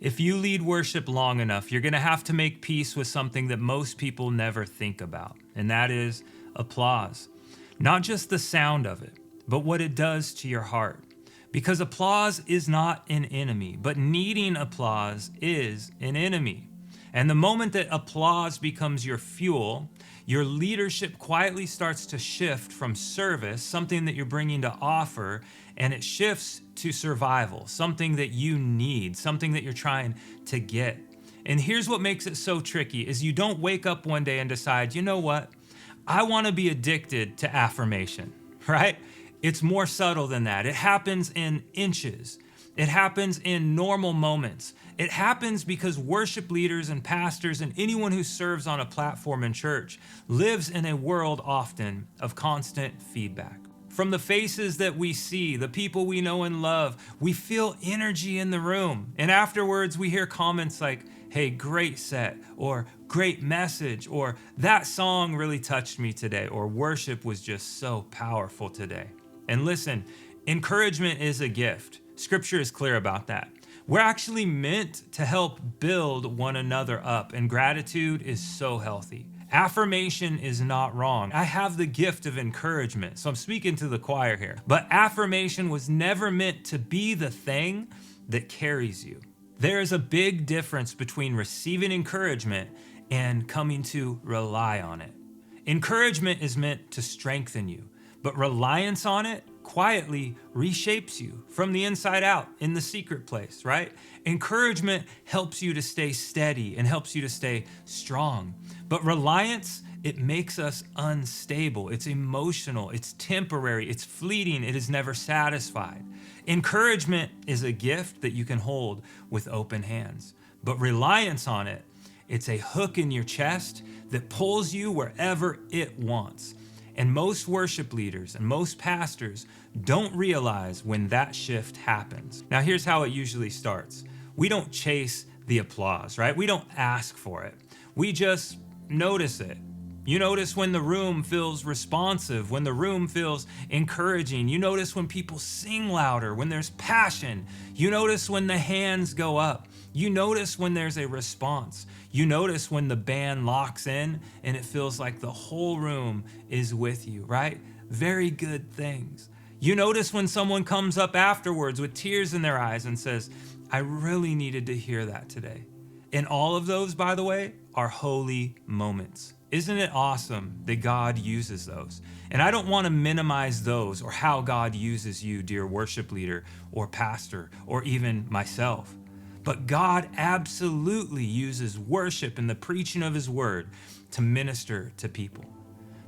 If you lead worship long enough, you're going to have to make peace with something that most people never think about, and that is applause. Not just the sound of it, but what it does to your heart. Because applause is not an enemy, but needing applause is an enemy. And the moment that applause becomes your fuel, your leadership quietly starts to shift from service, something that you're bringing to offer, and it shifts to survival, something that you need, something that you're trying to get. And here's what makes it so tricky is you don't wake up one day and decide, you know what? I want to be addicted to affirmation, right? It's more subtle than that. It happens in inches. It happens in normal moments. It happens because worship leaders and pastors and anyone who serves on a platform in church lives in a world often of constant feedback. From the faces that we see, the people we know and love, we feel energy in the room. And afterwards, we hear comments like, hey, great set, or great message, or that song really touched me today, or worship was just so powerful today. And listen, encouragement is a gift. Scripture is clear about that. We're actually meant to help build one another up, and gratitude is so healthy. Affirmation is not wrong. I have the gift of encouragement, so I'm speaking to the choir here. But affirmation was never meant to be the thing that carries you. There is a big difference between receiving encouragement and coming to rely on it. Encouragement is meant to strengthen you, but reliance on it quietly reshapes you from the inside out in the secret place, right? Encouragement helps you to stay steady and helps you to stay strong. But reliance, it makes us unstable. It's emotional, it's temporary, it's fleeting, it is never satisfied. Encouragement is a gift that you can hold with open hands. But reliance on it, it's a hook in your chest that pulls you wherever it wants. And most worship leaders and most pastors don't realize when that shift happens. Now, here's how it usually starts. We don't chase the applause, right? We don't ask for it. We just notice it. You notice when the room feels responsive, when the room feels encouraging. You notice when people sing louder, when there's passion. You notice when the hands go up. You notice when there's a response. You notice when the band locks in and it feels like the whole room is with you, right? Very good things. You notice when someone comes up afterwards with tears in their eyes and says, I really needed to hear that today. And all of those, by the way, are holy moments. Isn't it awesome that God uses those? And I don't want to minimize those or how God uses you, dear worship leader or pastor, or even myself. But God absolutely uses worship and the preaching of his word to minister to people.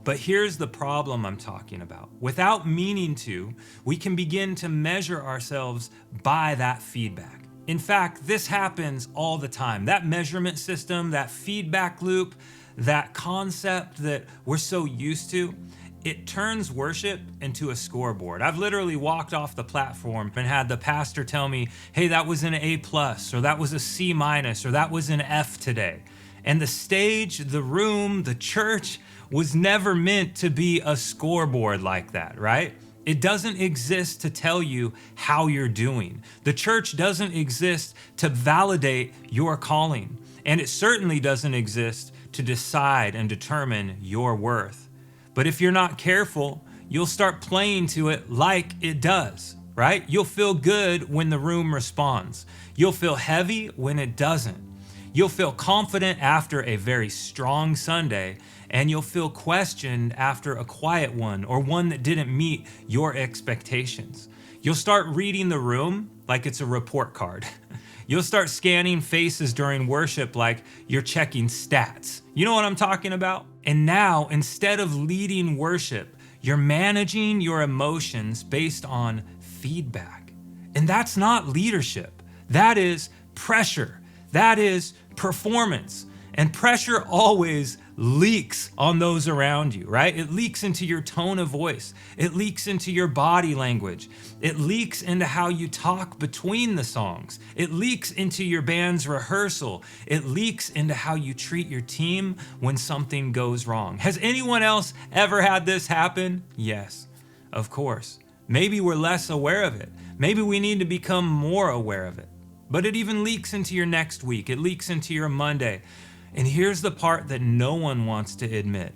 But here's the problem I'm talking about. Without meaning to, we can begin to measure ourselves by that feedback. In fact, this happens all the time. That measurement system, that feedback loop, that concept that we're so used to, it turns worship into a scoreboard. I've literally walked off the platform and had the pastor tell me, hey, that was an A+, or that was a C-, or that was an F today. And the stage, the room, the church was never meant to be a scoreboard like that, right? It doesn't exist to tell you how you're doing. The church doesn't exist to validate your calling. And it certainly doesn't exist to decide and determine your worth. But if you're not careful, you'll start playing to it like it does, right? You'll feel good when the room responds. You'll feel heavy when it doesn't. You'll feel confident after a very strong Sunday, and you'll feel questioned after a quiet one or one that didn't meet your expectations. You'll start reading the room like it's a report card. You'll start scanning faces during worship like you're checking stats. You know what I'm talking about? And now, instead of leading worship, you're managing your emotions based on feedback. And that's not leadership. That is pressure. That is performance. And pressure always leaks on those around you, right? It leaks into your tone of voice. It leaks into your body language. It leaks into how you talk between the songs. It leaks into your band's rehearsal. It leaks into how you treat your team when something goes wrong. Has anyone else ever had this happen? Yes, of course. Maybe we're less aware of it. Maybe we need to become more aware of it. but it even leaks into your next week. It leaks into your Monday. And here's the part that no one wants to admit.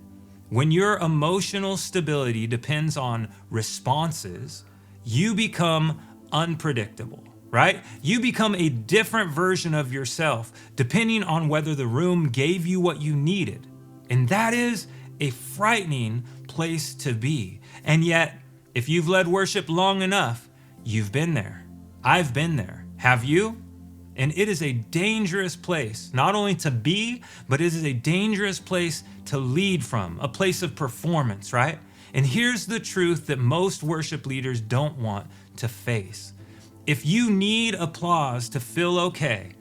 When your emotional stability depends on responses, you become unpredictable, right? You become a different version of yourself depending on whether the room gave you what you needed. And that is a frightening place to be. And yet, if you've led worship long enough, you've been there. I've been there. Have you? And it is a dangerous place, not only to be, but it is a dangerous place to lead from, a place of performance, right? And here's the truth that most worship leaders don't want to face. If you need applause to feel okay,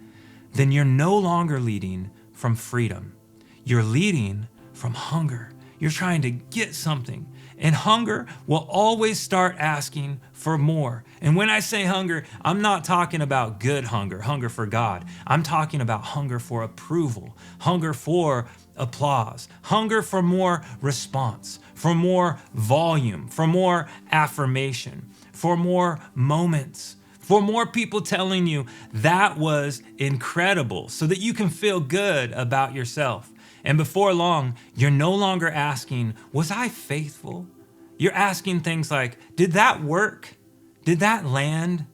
then you're no longer leading from freedom. You're leading from hunger. You're trying to get something. And hunger will always start asking for more. And when I say hunger, I'm not talking about good hunger, hunger for God. I'm talking about hunger for approval, hunger for applause, hunger for more response, for more volume, for more affirmation, for more moments, for more people telling you that was incredible so that you can feel good about yourself. And before long, you're no longer asking, was I faithful? You're asking things like, did that work? Did that land?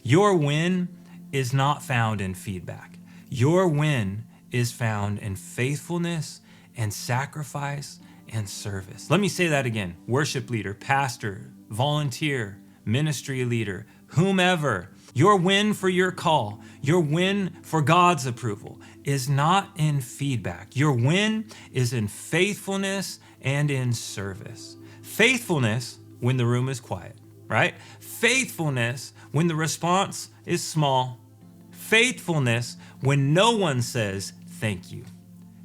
Your win is not found in feedback. Your win is found in faithfulness and sacrifice and service. Let me say that again. Worship leader, pastor, volunteer, ministry leader, whomever. Your win for your call, your win for God's approval is not in feedback. Your win is in faithfulness and in service. Faithfulness when the room is quiet, right? Faithfulness when the response is small. Faithfulness when no one says thank you.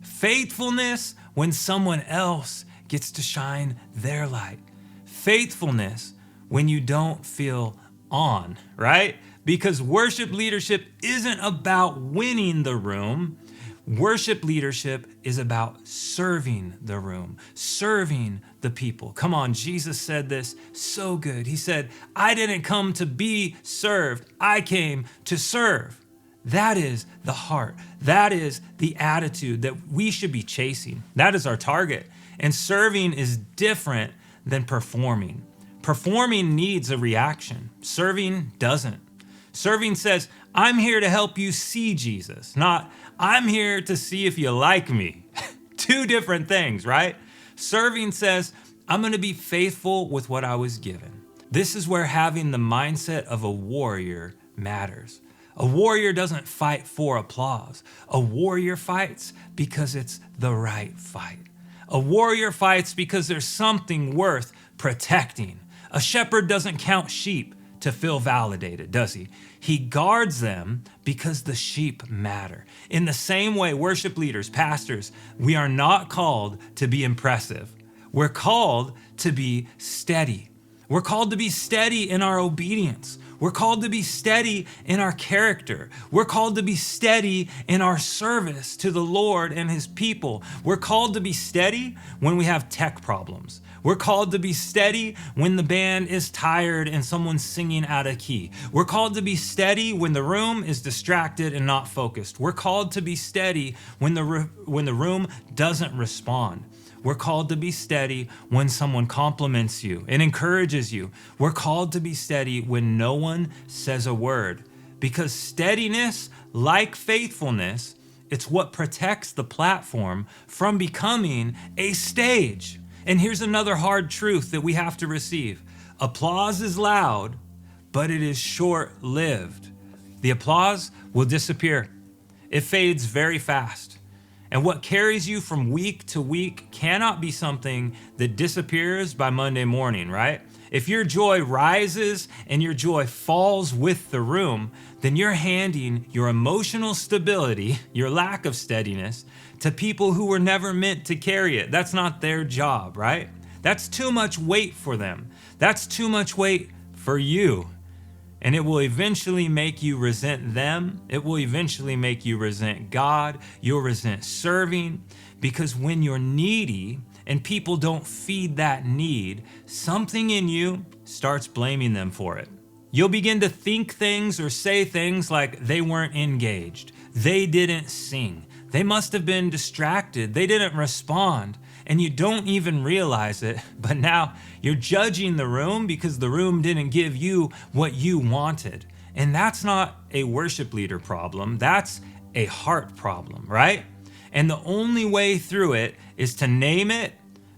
Faithfulness when someone else gets to shine their light. Faithfulness when you don't feel on, right? Because worship leadership isn't about winning the room. Worship leadership is about serving the room, serving the people. Come on, Jesus said this so good. He said, I didn't come to be served. I came to serve. That is the heart. That is the attitude that we should be chasing. That is our target. And serving is different than performing. Performing needs a reaction. Serving doesn't. Serving says, I'm here to help you see Jesus, not I'm here to see if you like me. Two different things, right? Serving says, I'm going to be faithful with what I was given. This is where having the mindset of a warrior matters. A warrior doesn't fight for applause. A warrior fights because it's the right fight. A warrior fights because there's something worth protecting. A shepherd doesn't count sheep to feel validated, does he? He guards them because the sheep matter. In the same way, worship leaders, pastors, we are not called to be impressive. We're called to be steady. We're called to be steady in our obedience. We're called to be steady in our character. We're called to be steady in our service to the Lord and his people. We're called to be steady when we have tech problems. We're called to be steady when the band is tired and someone's singing out of key. We're called to be steady when the room is distracted and not focused. We're called to be steady when the room doesn't respond. We're called to be steady when someone compliments you and encourages you. We're called to be steady when no one says a word. Because steadiness, like faithfulness, it's what protects the platform from becoming a stage. And here's another hard truth that we have to receive. Applause is loud, but it is short-lived. The applause will disappear. It fades very fast. And what carries you from week to week cannot be something that disappears by Monday morning, right? If your joy rises and your joy falls with the room, then you're handing your emotional stability, your lack of steadiness, to people who were never meant to carry it. That's not their job, right? That's too much weight for them. That's too much weight for you. And it will eventually make you resent them. It will eventually make you resent God. You'll resent serving, because when you're needy and people don't feed that need, something in you starts blaming them for it. You'll begin to think things or say things like they weren't engaged. They didn't sing. They must have been distracted. They didn't respond. And you don't even realize it, but now you're judging the room because the room didn't give you what you wanted. And that's not a worship leader problem. That's a heart problem, right? And the only way through it is to name it,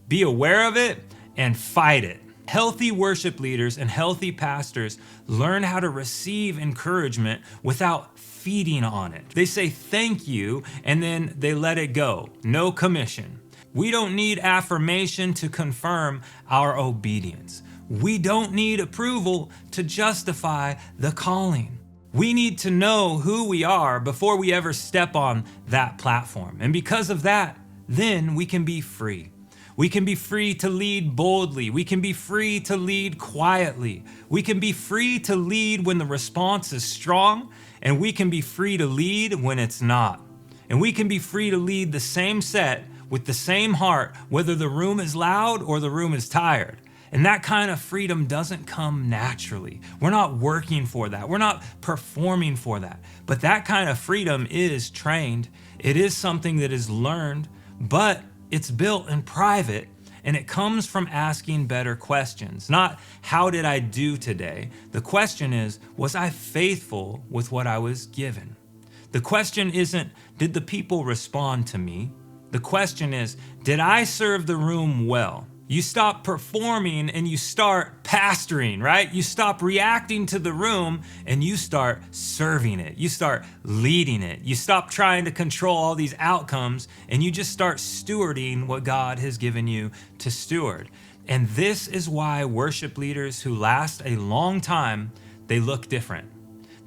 be aware of it, and fight it. Healthy worship leaders and healthy pastors learn how to receive encouragement without feeding on it. They say thank you and then they let it go. No commission. We don't need affirmation to confirm our obedience. We don't need approval to justify the calling. We need to know who we are before we ever step on that platform. And because of that, then we can be free. We can be free to lead boldly. We can be free to lead quietly. We can be free to lead when the response is strong, and we can be free to lead when it's not. And we can be free to lead the same set with the same heart, whether the room is loud or the room is tired. And that kind of freedom doesn't come naturally. We're not working for that. We're not performing for that. But that kind of freedom is trained. It is something that is learned, but it's built in private, and it comes from asking better questions. Not, how did I do today? The question is, was I faithful with what I was given? The question isn't, did the people respond to me? The question is, did I serve the room well? You stop performing and you start pastoring, right? You stop reacting to the room and you start serving it. You start leading it. You stop trying to control all these outcomes and you just start stewarding what God has given you to steward. And this is why worship leaders who last a long time, they look different.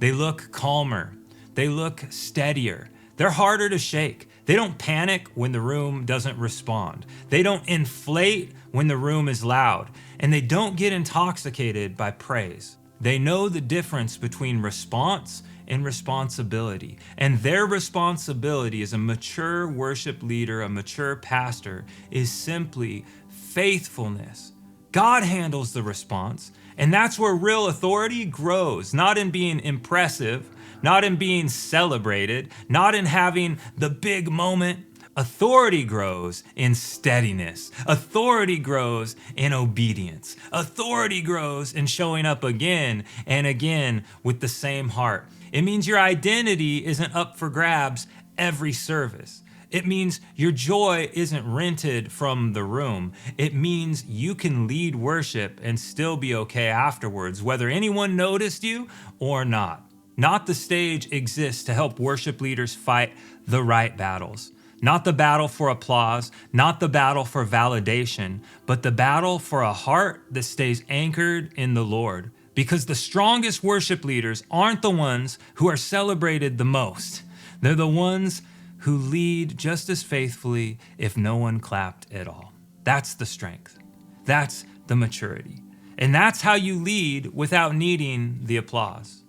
They look calmer. They look steadier. They're harder to shake. They don't panic when the room doesn't respond. They don't inflate when the room is loud. And they don't get intoxicated by praise. They know the difference between response and responsibility. And their responsibility as a mature worship leader, a mature pastor, is simply faithfulness. God handles the response. And that's where real authority grows, not in being impressive, not in being celebrated, not in having the big moment. Authority grows in steadiness. Authority grows in obedience. Authority grows in showing up again and again with the same heart. It means your identity isn't up for grabs every service. It means your joy isn't rented from the room. It means you can lead worship and still be okay afterwards, whether anyone noticed you or not. Not the stage exists to help worship leaders fight the right battles. Not the battle for applause, not the battle for validation, but the battle for a heart that stays anchored in the Lord. Because the strongest worship leaders aren't the ones who are celebrated the most. They're the ones who lead just as faithfully if no one clapped at all. That's the strength. That's the maturity. And that's how you lead without needing the applause.